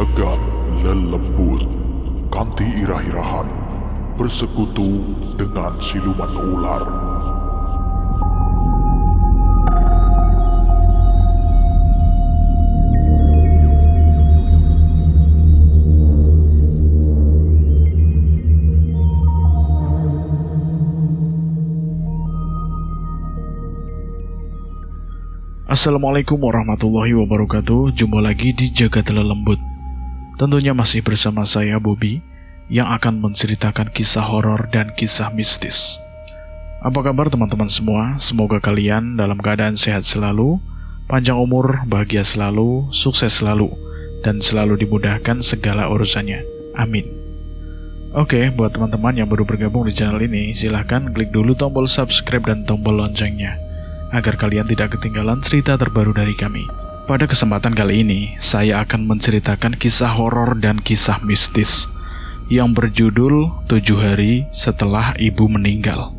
Jagat lelembut, kanthi irah-irahan, bersekutu dengan siluman ular. Assalamualaikum warahmatullahi wabarakatuh. Jumpa lagi di Jagat Lelembut. Tentunya masih bersama saya Bobby yang akan menceritakan kisah horor dan kisah mistis. Apa kabar teman-teman semua? Semoga kalian dalam keadaan sehat selalu, panjang umur, bahagia selalu, sukses selalu, dan selalu dimudahkan segala urusannya. Amin. Oke, buat teman-teman yang baru bergabung di channel ini, silahkan klik dulu tombol subscribe dan tombol loncengnya agar kalian tidak ketinggalan cerita terbaru dari kami. Pada kesempatan kali ini, saya akan menceritakan kisah horor dan kisah mistis yang berjudul 7 Hari Setelah Ibu Meninggal.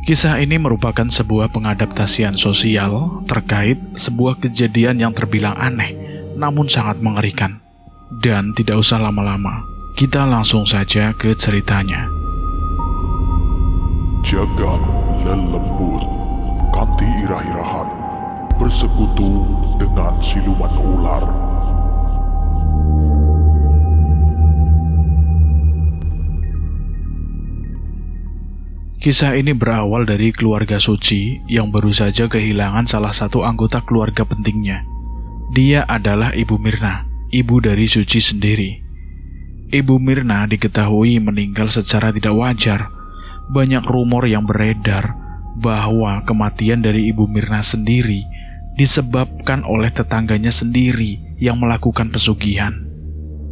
Kisah ini merupakan sebuah pengadaptasian sosial terkait sebuah kejadian yang terbilang aneh, namun sangat mengerikan. Dan tidak usah lama-lama, kita langsung saja ke ceritanya. Jagat lelembut, kanthi irah-irahan, bersekutu dengan siluman ular. Kisah ini berawal dari keluarga Suci yang baru saja kehilangan salah satu anggota keluarga pentingnya. Dia adalah Ibu Mirna, ibu dari Suci sendiri. Ibu Mirna diketahui meninggal secara tidak wajar. Banyak rumor yang beredar bahwa kematian dari Ibu Mirna sendiri disebabkan oleh tetangganya sendiri yang melakukan pesugihan.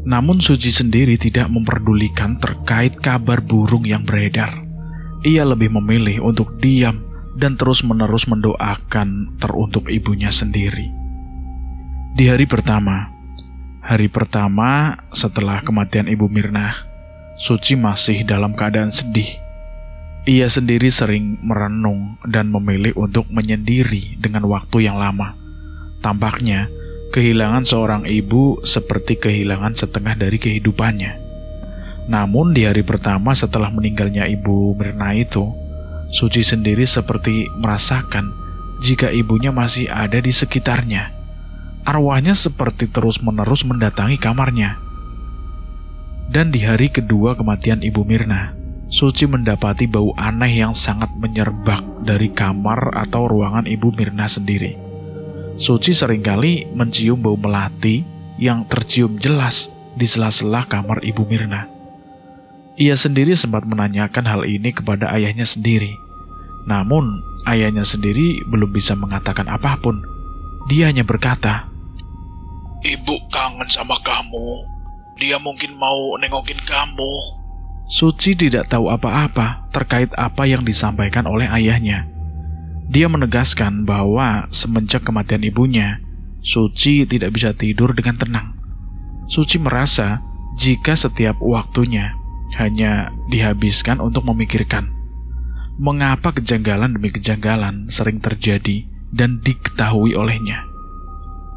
Namun Suci sendiri tidak memperdulikan terkait kabar burung yang beredar. Ia lebih memilih untuk diam dan terus-menerus mendoakan teruntuk ibunya sendiri. Di hari pertama setelah kematian Ibu Mirna, Suci masih dalam keadaan sedih. Ia sendiri sering merenung dan memilih untuk menyendiri dengan waktu yang lama. Tampaknya, kehilangan seorang ibu seperti kehilangan setengah dari kehidupannya. Namun di hari pertama setelah meninggalnya Ibu Mirna itu, Suci sendiri seperti merasakan jika ibunya masih ada di sekitarnya. Arwahnya seperti terus-menerus mendatangi kamarnya. Dan di hari kedua kematian Ibu Mirna, Suci mendapati bau aneh yang sangat menyerbak dari kamar atau ruangan Ibu Mirna sendiri. Suci seringkali mencium bau melati yang tercium jelas di sela-sela kamar Ibu Mirna. Ia sendiri sempat menanyakan hal ini kepada ayahnya sendiri. Namun, ayahnya sendiri belum bisa mengatakan apapun. Dia hanya berkata, "Ibu kangen sama kamu. Dia mungkin mau nengokin kamu." Suci tidak tahu apa-apa terkait apa yang disampaikan oleh ayahnya. Dia menegaskan bahwa semenjak kematian ibunya, Suci tidak bisa tidur dengan tenang. Suci merasa jika setiap waktunya hanya dihabiskan untuk memikirkan mengapa kejanggalan demi kejanggalan sering terjadi dan diketahui olehnya.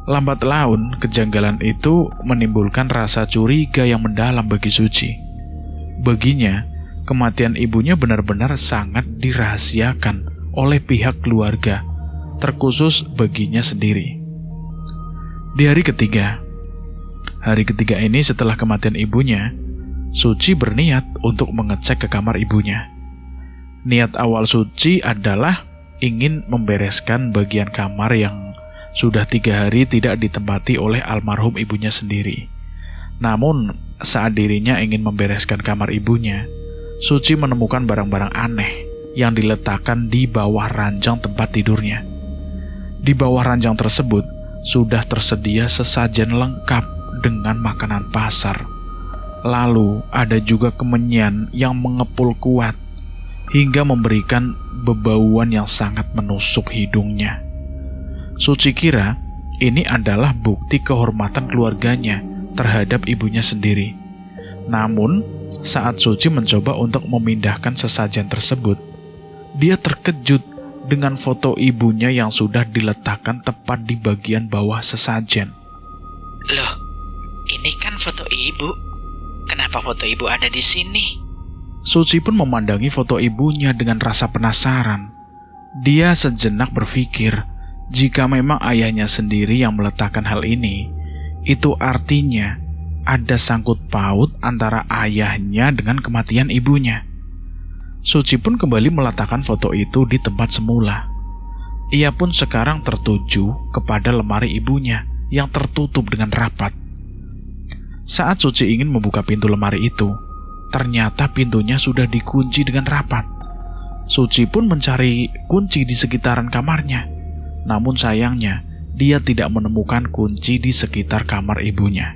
Lambat laun, kejanggalan itu menimbulkan rasa curiga yang mendalam bagi Suci. Baginya, kematian ibunya benar-benar sangat dirahasiakan oleh pihak keluarga, terkhusus baginya sendiri. Di hari ketiga ini setelah kematian ibunya, Suci berniat untuk mengecek ke kamar ibunya. Niat awal Suci adalah ingin membereskan bagian kamar yang sudah 3 hari tidak ditempati oleh almarhum ibunya sendiri. Namun, saat dirinya ingin membereskan kamar ibunya, Suci menemukan barang-barang aneh yang diletakkan di bawah ranjang tempat tidurnya. Di bawah ranjang tersebut sudah tersedia sesajen lengkap dengan makanan pasar. Lalu ada juga kemenyan yang mengepul kuat hingga memberikan bebauan yang sangat menusuk hidungnya. Suci kira ini adalah bukti kehormatan keluarganya terhadap ibunya sendiri. Namun, saat Suci mencoba untuk memindahkan sesajen tersebut, dia terkejut dengan foto ibunya yang sudah diletakkan tepat di bagian bawah sesajen. Loh, Ini kan foto ibu. Kenapa foto ibu ada di sini? Suci pun memandangi foto ibunya dengan rasa penasaran. Dia sejenak berpikir, jika memang ayahnya sendiri yang meletakkan hal ini, itu artinya ada sangkut paut antara ayahnya dengan kematian ibunya. Suci pun kembali meletakkan foto itu di tempat semula. Ia pun sekarang tertuju kepada lemari ibunya yang tertutup dengan rapat. Saat Suci ingin membuka pintu lemari itu, ternyata pintunya sudah dikunci dengan rapat. Suci pun mencari kunci di sekitaran kamarnya. Namun sayangnya, dia tidak menemukan kunci di sekitar kamar ibunya.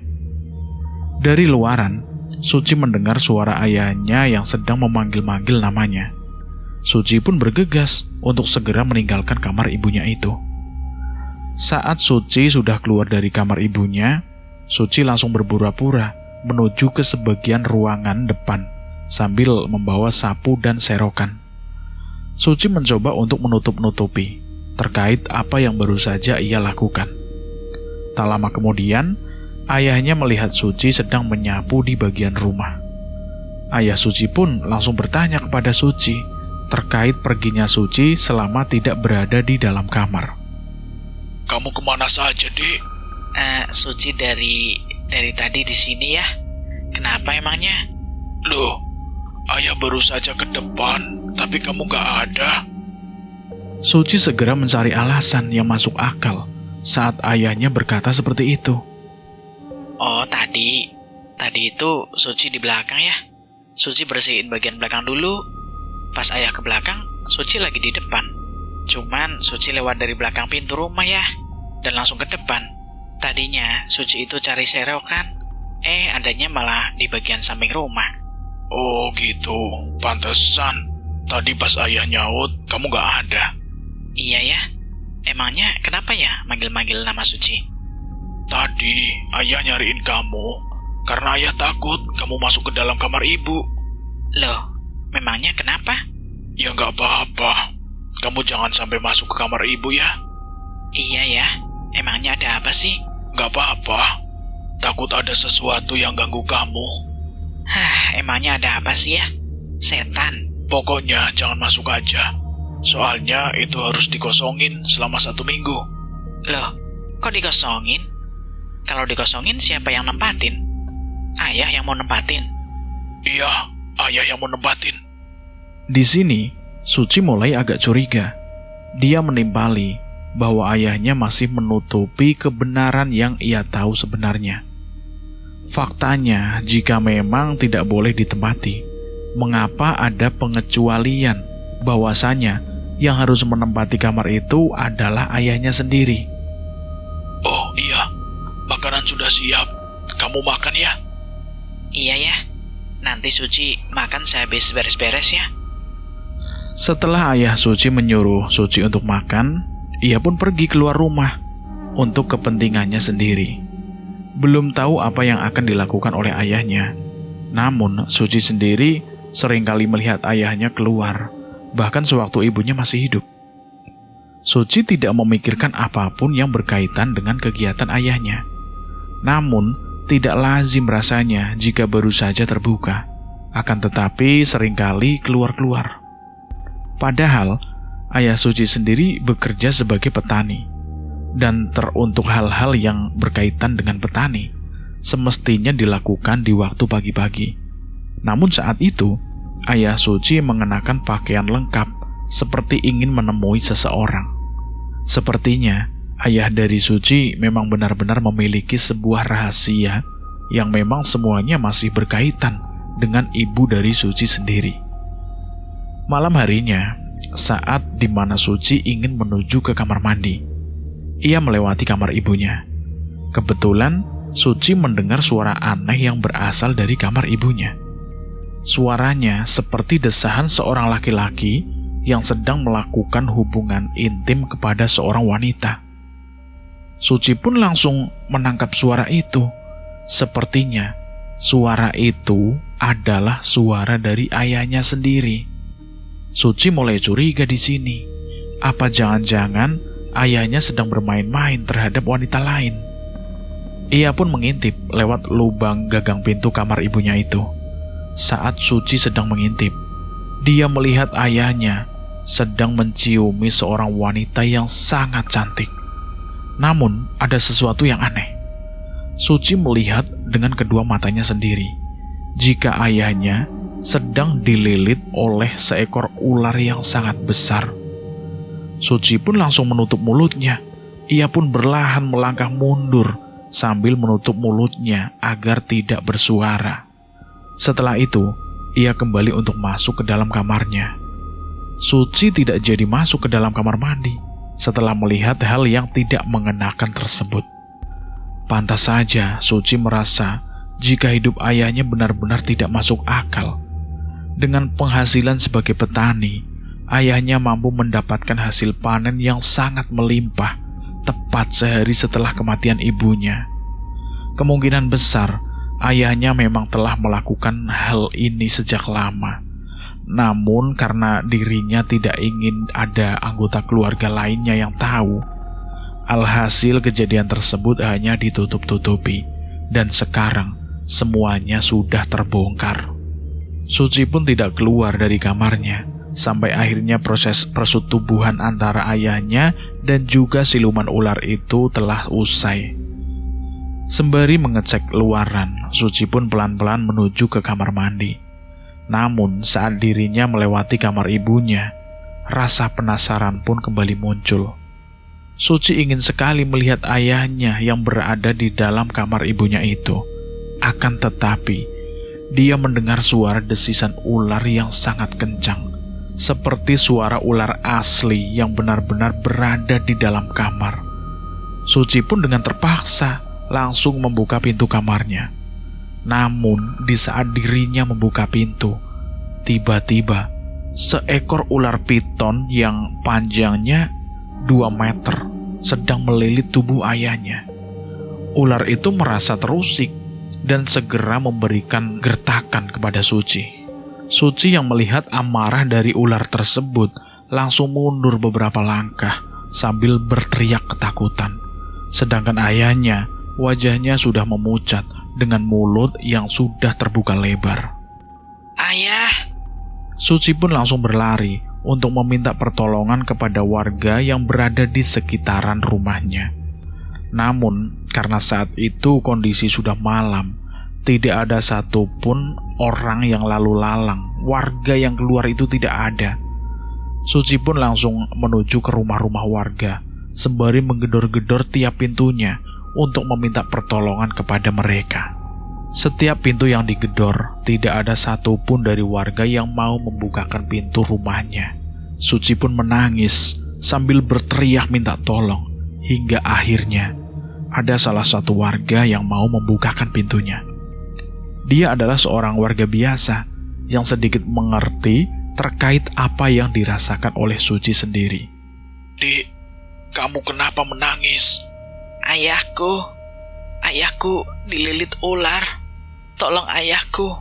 Dari luaran, Suci mendengar suara ayahnya yang sedang memanggil-manggil namanya. Suci pun bergegas untuk segera meninggalkan kamar ibunya itu. Saat Suci sudah keluar dari kamar ibunya, Suci langsung berpura-pura menuju ke sebagian ruangan depan sambil membawa sapu dan serokan. Suci mencoba untuk menutup-nutupi terkait apa yang baru saja ia lakukan. Tak lama kemudian, ayahnya melihat Suci sedang menyapu di bagian rumah. Ayah Suci pun langsung bertanya kepada Suci terkait perginya Suci selama tidak berada di dalam kamar. Kamu kemana saja, Dek? Suci dari tadi di sini ya. Kenapa emangnya? Loh, ayah baru saja ke depan, tapi kamu gak ada. Suci segera mencari alasan yang masuk akal saat ayahnya berkata seperti itu. Oh, tadi itu Suci di belakang ya. Suci bersihin bagian belakang dulu. Pas ayah ke belakang, Suci lagi di depan. Cuman Suci lewat dari belakang pintu rumah ya, dan langsung ke depan. Tadinya Suci itu cari serokan, adanya malah di bagian samping rumah. Oh gitu, pantesan. Tadi pas ayah nyaut, kamu gak ada. Iya ya, emangnya kenapa ya manggil-manggil nama Suci? Tadi ayah nyariin kamu, karena ayah takut kamu masuk ke dalam kamar ibu. Loh, memangnya kenapa? Ya gak apa-apa, kamu jangan sampai masuk ke kamar ibu ya. Iya ya, emangnya ada apa sih? Gak apa-apa, takut ada sesuatu yang ganggu kamu. Emangnya ada apa sih ya? Setan? Pokoknya jangan masuk aja, soalnya itu harus dikosongin selama 1 minggu. Loh, kok dikosongin? Kalau dikosongin siapa yang nempatin? Ayah yang mau nempatin? Iya, ayah yang mau nempatin. Di sini, Suci mulai agak curiga. Dia menimpali bahwa ayahnya masih menutupi kebenaran yang ia tahu sebenarnya. Faktanya, jika memang tidak boleh ditempati, mengapa ada pengecualian bahwasanya yang harus menempati kamar itu adalah ayahnya sendiri? Oh iya, makanan sudah siap. Kamu makan ya? Iya ya, nanti Suci makan sehabis beres-beres ya. Setelah ayah Suci menyuruh Suci untuk makan, ia pun pergi keluar rumah untuk kepentingannya sendiri. Belum tahu apa yang akan dilakukan oleh ayahnya. Namun, Suci sendiri seringkali melihat ayahnya keluar, bahkan sewaktu ibunya masih hidup. Suci tidak memikirkan apapun yang berkaitan dengan kegiatan ayahnya. Namun, tidak lazim rasanya jika baru saja terbuka. Akan tetapi seringkali keluar-keluar. Padahal, ayah Suci sendiri bekerja sebagai petani. Dan teruntuk hal-hal yang berkaitan dengan petani, semestinya dilakukan di waktu pagi-pagi. Namun saat itu, ayah Suci mengenakan pakaian lengkap seperti ingin menemui seseorang. Sepertinya, ayah dari Suci memang benar-benar memiliki sebuah rahasia yang memang semuanya masih berkaitan dengan ibu dari Suci sendiri. Malam harinya, saat dimana Suci ingin menuju ke kamar mandi, ia melewati kamar ibunya. Kebetulan, Suci mendengar suara aneh yang berasal dari kamar ibunya. Suaranya seperti desahan seorang laki-laki yang sedang melakukan hubungan intim kepada seorang wanita. Suci pun langsung menangkap suara itu. Sepertinya, suara itu adalah suara dari ayahnya sendiri. Suci mulai curiga di sini. Apa jangan-jangan ayahnya sedang bermain-main terhadap wanita lain? Ia pun mengintip lewat lubang gagang pintu kamar ibunya itu. Saat Suci sedang mengintip, dia melihat ayahnya sedang menciumi seorang wanita yang sangat cantik. Namun, ada sesuatu yang aneh. Suci melihat dengan kedua matanya sendiri jika ayahnya sedang dililit oleh seekor ular yang sangat besar. Suci pun langsung menutup mulutnya. Ia pun berlahan melangkah mundur sambil menutup mulutnya agar tidak bersuara. Setelah itu, ia kembali untuk masuk ke dalam kamarnya. Suci tidak jadi masuk ke dalam kamar mandi setelah melihat hal yang tidak mengenakan tersebut. Pantas saja Suci merasa jika hidup ayahnya benar-benar tidak masuk akal. Dengan penghasilan sebagai petani, ayahnya mampu mendapatkan hasil panen yang sangat melimpah tepat sehari setelah kematian ibunya. Kemungkinan besar ayahnya memang telah melakukan hal ini sejak lama. Namun karena dirinya tidak ingin ada anggota keluarga lainnya yang tahu, alhasil kejadian tersebut hanya ditutup-tutupi, dan sekarang semuanya sudah terbongkar. Suci pun tidak keluar dari kamarnya sampai akhirnya proses persetubuhan antara ayahnya dan juga siluman ular itu telah usai. Sembari mengecek luaran, Suci pun pelan-pelan menuju ke kamar mandi. Namun saat dirinya melewati kamar ibunya, rasa penasaran pun kembali muncul. Suci ingin sekali melihat ayahnya yang berada di dalam kamar ibunya itu. Akan tetapi, dia mendengar suara desisan ular yang sangat kencang, seperti suara ular asli yang benar-benar berada di dalam kamar. Suci pun dengan terpaksa langsung membuka pintu kamarnya. Namun, di saat dirinya membuka pintu, tiba-tiba seekor ular piton yang panjangnya 2 meter sedang melilit tubuh ayahnya. Ular itu merasa terusik dan segera memberikan gertakan kepada Suci. Suci yang melihat amarah dari ular tersebut langsung mundur beberapa langkah sambil berteriak ketakutan. Sedangkan ayahnya, wajahnya sudah memucat dengan mulut yang sudah terbuka lebar. Ayah! Suci pun langsung berlari untuk meminta pertolongan kepada warga yang berada di sekitaran rumahnya. Namun, karena saat itu kondisi sudah malam, tidak ada satupun orang yang lalu lalang. Warga yang keluar itu tidak ada. Suci pun langsung menuju ke rumah-rumah warga, sembari menggedor-gedor tiap pintunya untuk meminta pertolongan kepada mereka. Setiap pintu yang digedor, tidak ada satupun dari warga yang mau membukakan pintu rumahnya. Suci pun menangis sambil berteriak minta tolong, hingga akhirnya ada salah satu warga yang mau membukakan pintunya. Dia adalah seorang warga biasa yang sedikit mengerti terkait apa yang dirasakan oleh Suci sendiri. Dek, kamu kenapa menangis? Ayahku dililit ular. Tolong ayahku.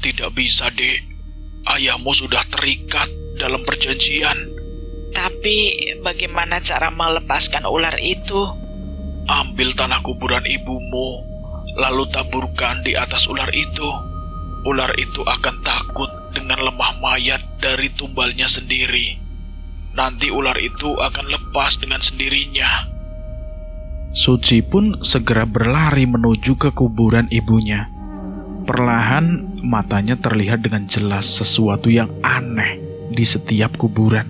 Tidak bisa, Dek. Ayahmu sudah terikat dalam perjanjian. Tapi bagaimana cara melepaskan ular itu? Ambil tanah kuburan ibumu, lalu taburkan di atas ular itu. Ular itu akan takut dengan lemah mayat dari tumbalnya sendiri. Nanti ular itu akan lepas dengan sendirinya. Suci pun segera berlari menuju ke kuburan ibunya. Perlahan matanya terlihat dengan jelas sesuatu yang aneh di setiap kuburan.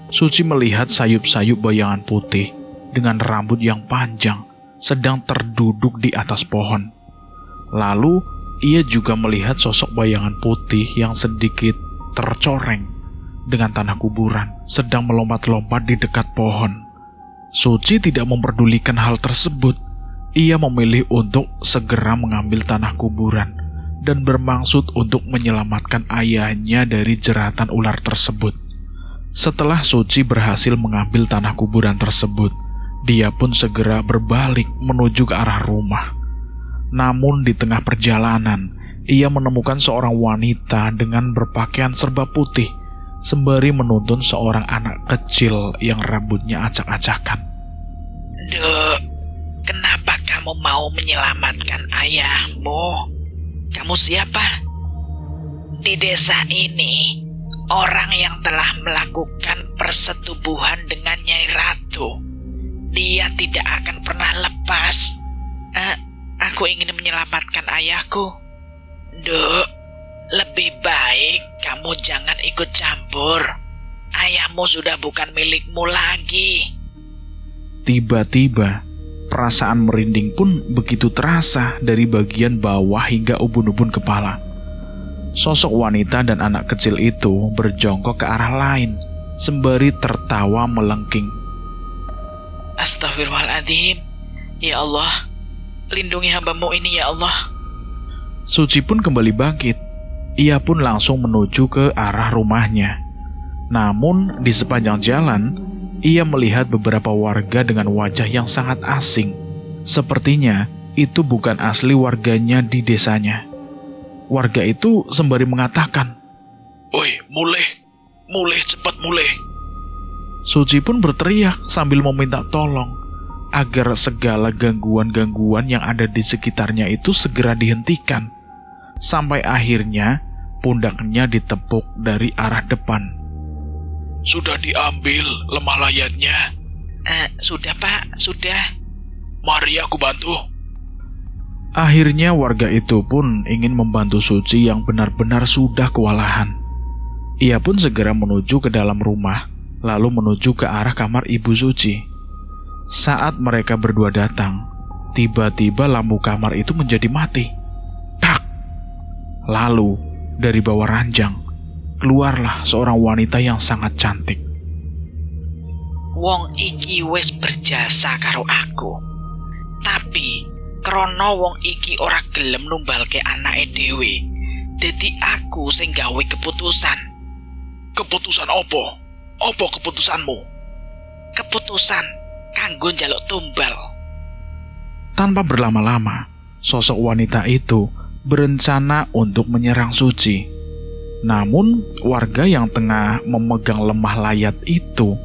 Suci melihat sayup-sayup bayangan putih dengan rambut yang panjang sedang terduduk di atas pohon. Lalu ia juga melihat sosok bayangan putih yang sedikit tercoreng dengan tanah kuburan sedang melompat-lompat di dekat pohon. Suci tidak memperdulikan hal tersebut. Ia memilih untuk segera mengambil tanah kuburan dan bermaksud untuk menyelamatkan ayahnya dari jeratan ular tersebut. Setelah Suci berhasil mengambil tanah kuburan tersebut, dia pun segera berbalik menuju ke arah rumah. Namun di tengah perjalanan, ia menemukan seorang wanita dengan berpakaian serba putih, sembari menuntun seorang anak kecil yang rambutnya acak-acakan. Dek, kenapa kamu kamu mau menyelamatkan ayahmu? Kamu siapa? Di desa ini, orang yang telah melakukan persetubuhan dengan Nyai Ratu. Dia tidak akan pernah lepas. Aku ingin menyelamatkan ayahku. Duk, lebih baik kamu jangan ikut campur. Ayahmu sudah bukan milikmu lagi. Tiba-tiba, perasaan merinding pun begitu terasa dari bagian bawah hingga ubun-ubun kepala. Sosok wanita dan anak kecil itu berjongkok ke arah lain, sembari tertawa melengking. Astagfirullahaladzim. Ya Allah, lindungi hamba-Mu ini ya Allah. Suci pun kembali bangkit. Ia pun langsung menuju ke arah rumahnya. Namun di sepanjang jalan, ia melihat beberapa warga dengan wajah yang sangat asing. Sepertinya itu bukan asli warganya di desanya. Warga itu sembari mengatakan, "Oi, mulih cepat mulih." Suci pun berteriak sambil meminta tolong agar segala gangguan-gangguan yang ada di sekitarnya itu segera dihentikan. Sampai akhirnya pundaknya ditepuk dari arah depan. "Sudah diambil lemah layatnya?" Sudah Pak, sudah. "Mari aku bantu." Akhirnya warga itu pun ingin membantu Suci yang benar-benar sudah kewalahan. Ia pun segera menuju ke dalam rumah, lalu menuju ke arah kamar Ibu Suci. Saat mereka berdua datang, tiba-tiba lampu kamar itu menjadi mati. Tak! Lalu, dari bawah ranjang, keluarlah seorang wanita yang sangat cantik. Wong iki wis berjasa karo aku. Tapi krana wong iki ora gelem numbalke anake dhewe. Dadi aku sing gawe keputusan. "Keputusan apa? Apa keputusanmu?" Keputusan kanggo njaluk tumbal. Tanpa berlama-lama, sosok wanita itu berencana untuk menyerang Suci. Namun, warga yang tengah memegang lemah layat itu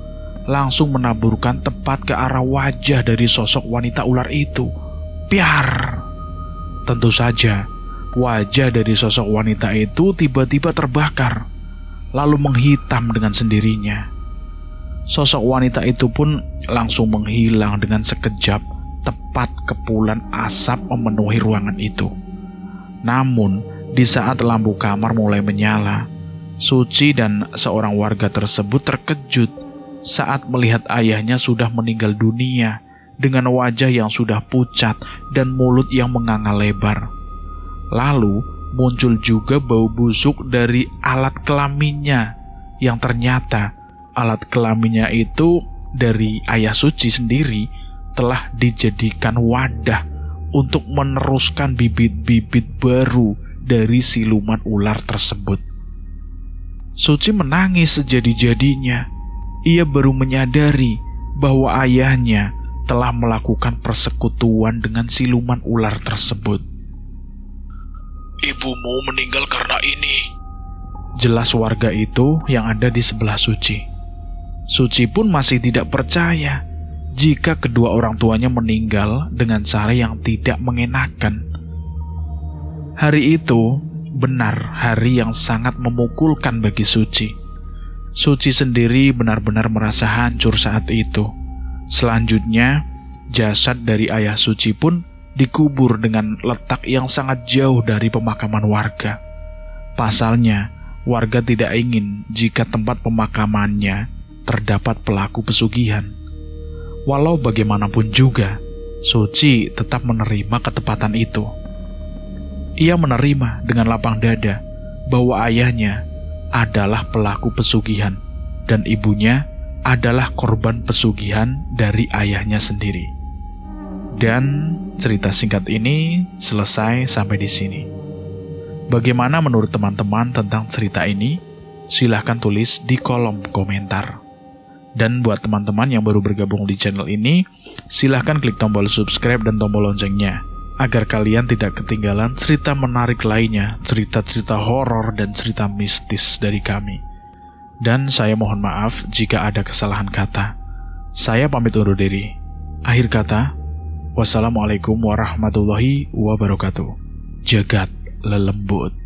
langsung menaburkan tepat ke arah wajah dari sosok wanita ular itu. Piar! Tentu saja, wajah dari sosok wanita itu tiba-tiba terbakar, lalu menghitam dengan sendirinya. Sosok wanita itu pun langsung menghilang dengan sekejap, tepat kepulan asap memenuhi ruangan itu. Namun, di saat lampu kamar mulai menyala, Suci dan seorang warga tersebut terkejut saat melihat ayahnya sudah meninggal dunia dengan wajah yang sudah pucat dan mulut yang menganga lebar. Lalu, muncul juga bau busuk dari alat kelaminnya, yang ternyata alat kelaminnya itu dari ayah Suci sendiri telah dijadikan wadah untuk meneruskan bibit-bibit baru dari siluman ular tersebut. Suci menangis sejadi-jadinya. Ia baru menyadari bahwa ayahnya telah melakukan persekutuan dengan siluman ular tersebut. "Ibumu meninggal karena ini," jelas warga itu yang ada di sebelah Suci. Suci pun masih tidak percaya jika kedua orang tuanya meninggal dengan cara yang tidak mengenakan. Hari itu benar hari yang sangat memukulkan bagi Suci. Suci sendiri benar-benar merasa hancur saat itu. Selanjutnya, jasad dari ayah Suci pun dikubur dengan letak yang sangat jauh dari pemakaman warga. Pasalnya, warga tidak ingin jika tempat pemakamannya terdapat pelaku pesugihan. Walau bagaimanapun juga, Suci tetap menerima ketepatan itu. Ia menerima dengan lapang dada bahwa ayahnya adalah pelaku pesugihan dan ibunya adalah korban pesugihan dari ayahnya sendiri. Dan cerita singkat ini selesai sampai di sini. Bagaimana menurut teman-teman tentang cerita ini? Silahkan tulis di kolom komentar. Dan buat teman-teman yang baru bergabung di channel ini, silahkan klik tombol subscribe dan tombol loncengnya, agar kalian tidak ketinggalan cerita menarik lainnya, cerita-cerita horor dan cerita mistis dari kami. Dan saya mohon maaf jika ada kesalahan kata. Saya pamit undur diri. Akhir kata, Wassalamualaikum warahmatullahi wabarakatuh. Jagat lelembut.